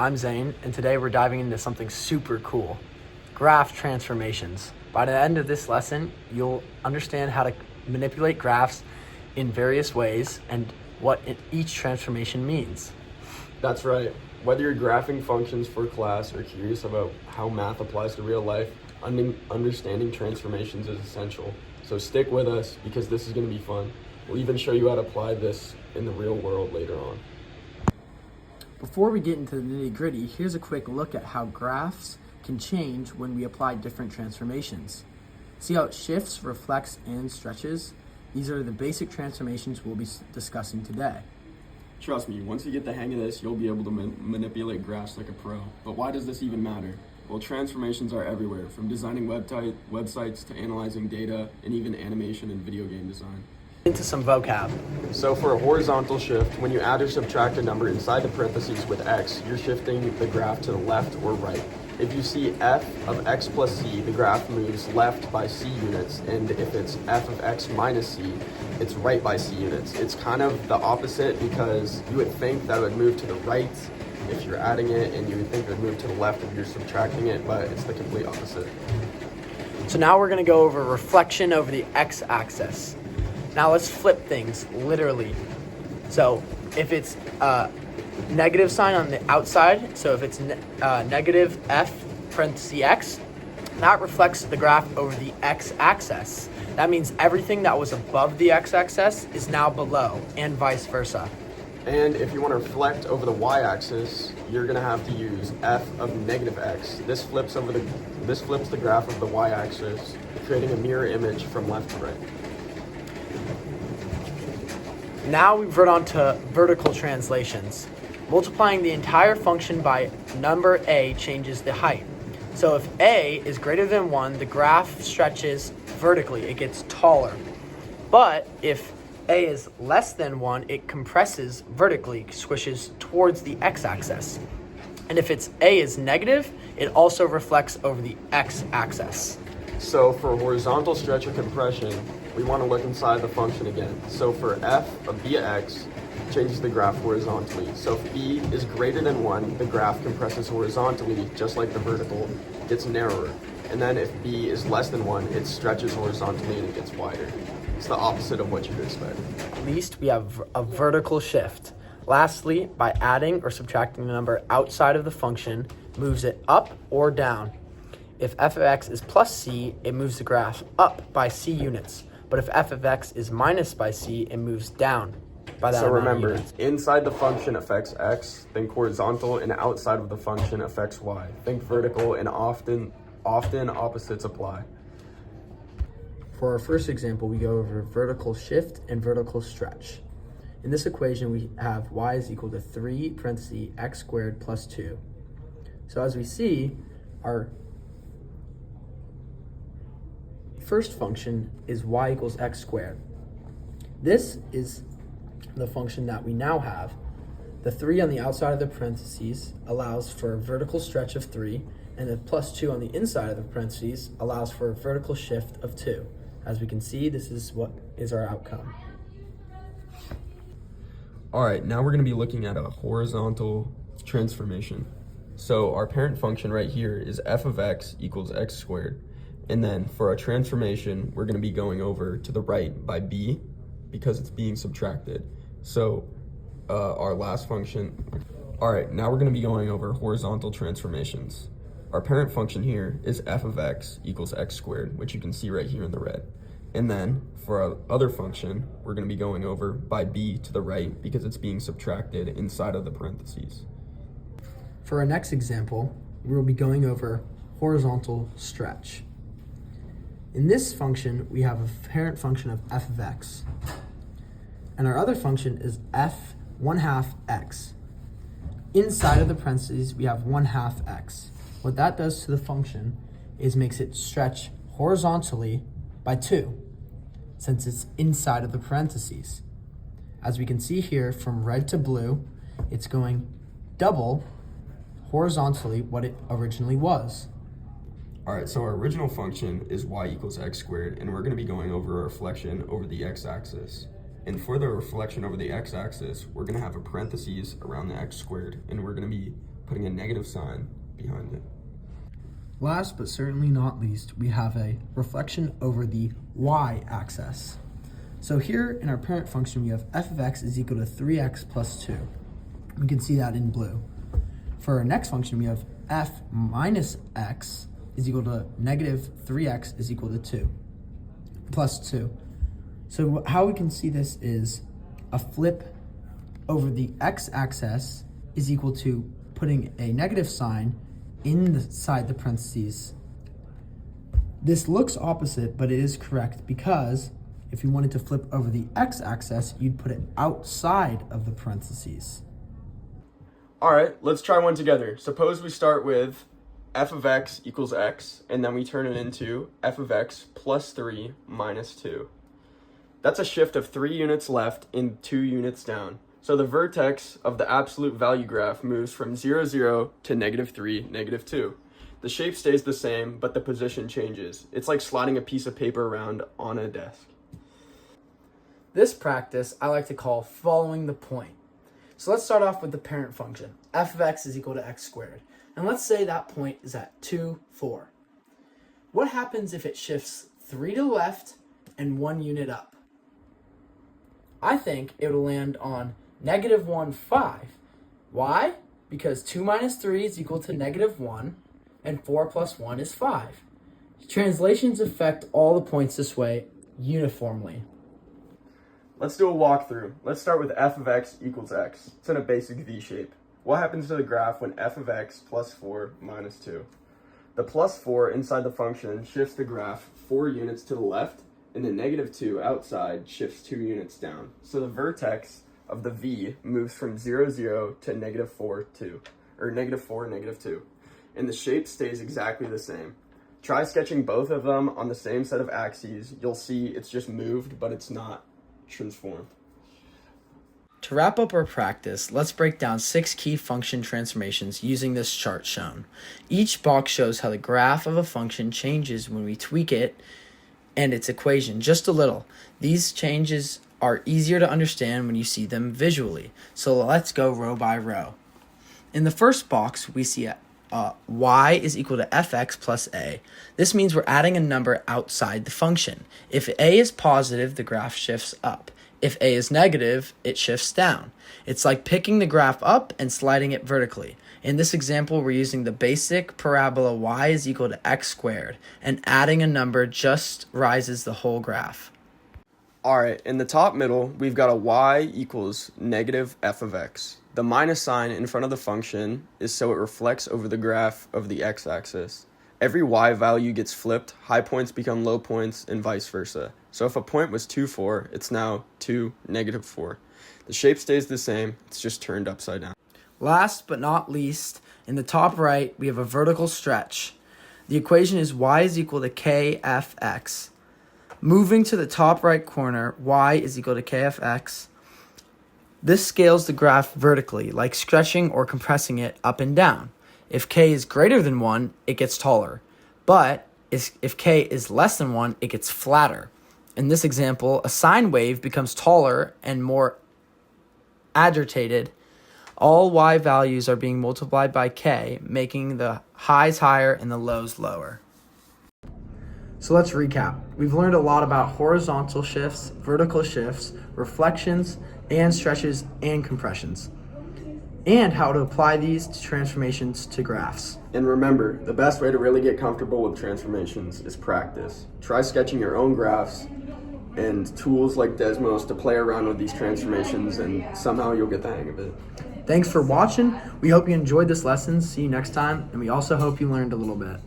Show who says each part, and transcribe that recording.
Speaker 1: I'm Zane, and today we're diving into something super cool, graph transformations. By the end of this lesson, you'll understand how to manipulate graphs in various ways and what each transformation means.
Speaker 2: That's right. Whether you're graphing functions for class or curious about how math applies to real life, understanding transformations is essential. So stick with us because this is going to be fun. We'll even show you how to apply this in the real world later on.
Speaker 1: Before we get into the nitty-gritty, here's a quick look at how graphs can change when we apply different transformations. See how it shifts, reflects, and stretches? These are the basic transformations we'll be discussing today.
Speaker 2: Trust me, once you get the hang of this, you'll be able to manipulate graphs like a pro. But why does this even matter? Well, transformations are everywhere, from designing websites to analyzing data, and even animation and video game design.
Speaker 1: Into some vocab.
Speaker 2: So for a horizontal shift, when you add or subtract a number inside the parentheses with x, you're shifting the graph to the left or right. If you see f of x plus c, the graph moves left by c units, and if it's f of x minus c, it's right by c units. It's kind of the opposite because you would think that it would move to the right if you're adding it, and you would think it would move to the left if you're subtracting it, but it's the complete opposite.
Speaker 1: So now we're going to go over reflection over the x-axis. Now let's flip things, literally. So if it's negative sign on the outside, so if it's negative f parenthesis x, that reflects the graph over the x-axis. That means everything that was above the x-axis is now below, and vice versa.
Speaker 2: And if you want to reflect over the y-axis, you're going to have to use f of negative x. This flips the graph of the y-axis, creating a mirror image from left to right.
Speaker 1: Now we revert on to vertical translations. Multiplying the entire function by number a changes the height. So if a is greater than 1, the graph stretches vertically, it gets taller. But if a is less than 1, it compresses vertically, squishes towards the x-axis. And if a is negative, it also reflects over the x-axis.
Speaker 2: So for horizontal stretch or compression, we want to look inside the function again. So for f of b of x, changes the graph horizontally. So if b is greater than 1, the graph compresses horizontally, just like the vertical, gets narrower. And then if b is less than 1, it stretches horizontally and it gets wider. It's the opposite of what you'd expect.
Speaker 1: At least we have a vertical shift. Lastly, by adding or subtracting the number outside of the function, moves it up or down. If f of x is plus c, it moves the graph up by c units. But if f of x is minus by c, it moves down by that
Speaker 2: So
Speaker 1: amount
Speaker 2: remember,
Speaker 1: of units.
Speaker 2: inside the function affects x, think horizontal, and outside of the function affects y. Think vertical, and often opposites apply.
Speaker 1: For our first example, we go over vertical shift and vertical stretch. In this equation, we have y is equal to 3 parentheses x squared plus 2. So as we see, our first function is y equals x squared. This is the function that we now have. The 3 on the outside of the parentheses allows for a vertical stretch of 3, and the plus 2 on the inside of the parentheses allows for a vertical shift of 2. As we can see, this is what is our outcome.
Speaker 2: All right, now we're going to be looking at a horizontal transformation. So our parent function right here is f of x equals x squared. And then for our transformation, we're going to be going over to the right by b because it's being subtracted. So our last function. All right, now we're going to be going over horizontal transformations. Our parent function here is f of x equals x squared, which you can see right here in the red. And then for our other function, we're going to be going over by b to the right because it's being subtracted inside of the parentheses.
Speaker 1: For our next example, we will be going over horizontal stretch. In this function, we have a parent function of f of x. And our other function is f 1/2 x. Inside of the parentheses, we have 1/2 x. What that does to the function is makes it stretch horizontally by 2, since it's inside of the parentheses. As we can see here, from red to blue, it's going double horizontally what it originally was.
Speaker 2: All right, so our original function is y equals x squared, and we're going to be going over a reflection over the x-axis. And for the reflection over the x-axis, we're going to have a parentheses around the x squared, and we're going to be putting a negative sign behind it.
Speaker 1: Last but certainly not least, we have a reflection over the y-axis. So here in our parent function, we have f of x is equal to 3x plus 2. We can see that in blue. For our next function, we have f minus x is equal to negative 3x is equal to 2, plus 2. So how we can see this is a flip over the x-axis is equal to putting a negative sign inside the parentheses. This looks opposite, but it is correct because if you wanted to flip over the x-axis, you'd put it outside of the parentheses.
Speaker 2: All right, let's try one together. Suppose we start with f of x equals x, and then we turn it into f of x plus 3 minus 2. That's a shift of 3 units left and 2 units down. So the vertex of the absolute value graph moves from 0, 0 to negative 3, negative 2. The shape stays the same, but the position changes. It's like sliding a piece of paper around on a desk.
Speaker 1: This practice I like to call following the point. So let's start off with the parent function. F of x is equal to x squared. And let's say that point is at 2, 4. What happens if it shifts 3 to the left and 1 unit up? I think it will land on negative 1, 5. Why? Because 2 minus 3 is equal to negative 1, and 4 plus 1 is 5. Translations affect all the points this way uniformly.
Speaker 2: Let's do a walkthrough. Let's start with f of x equals x. It's in a basic V shape. What happens to the graph when f of x plus 4 minus 2? The plus 4 inside the function shifts the graph 4 units to the left, and the negative 2 outside shifts 2 units down. So the vertex of the V moves from 0, 0 to negative 4, 2, or negative 4, negative 2. And the shape stays exactly the same. Try sketching both of them on the same set of axes. You'll see it's just moved, but it's not transformed.
Speaker 1: To wrap up our practice, let's break down 6 key function transformations using this chart shown. Each box shows how the graph of a function changes when we tweak it and its equation just a little. These changes are easier to understand when you see them visually. So let's go row by row. In the first box, we see y is equal to fx plus a. This means we're adding a number outside the function. If a is positive, the graph shifts up. If a is negative, it shifts down. It's like picking the graph up and sliding it vertically. In this example, we're using the basic parabola y is equal to x squared, and adding a number just rises the whole graph.
Speaker 2: All right, in the top middle, we've got a y equals negative f of x. The minus sign in front of the function is so it reflects over the graph of the x-axis. Every y value gets flipped, high points become low points, and vice versa. So if a point was 2, 4, it's now 2, negative 4. The shape stays the same, it's just turned upside down.
Speaker 1: Last but not least, in the top right, we have a vertical stretch. The equation is y is equal to kfx. Moving to the top right corner, y is equal to kfx. This scales the graph vertically, like stretching or compressing it up and down. If k is greater than 1, it gets taller. But if k is less than 1, it gets flatter. In this example, a sine wave becomes taller and more agitated. All y values are being multiplied by k, making the highs higher and the lows lower. So let's recap. We've learned a lot about horizontal shifts, vertical shifts, reflections, and stretches and compressions, and how to apply these transformations to graphs.
Speaker 2: And remember, the best way to really get comfortable with transformations is practice. Try sketching your own graphs and tools like Desmos to play around with these transformations, and somehow you'll get the hang of it.
Speaker 1: Thanks for watching. We hope you enjoyed this lesson. See you next time, and we also hope you learned a little bit.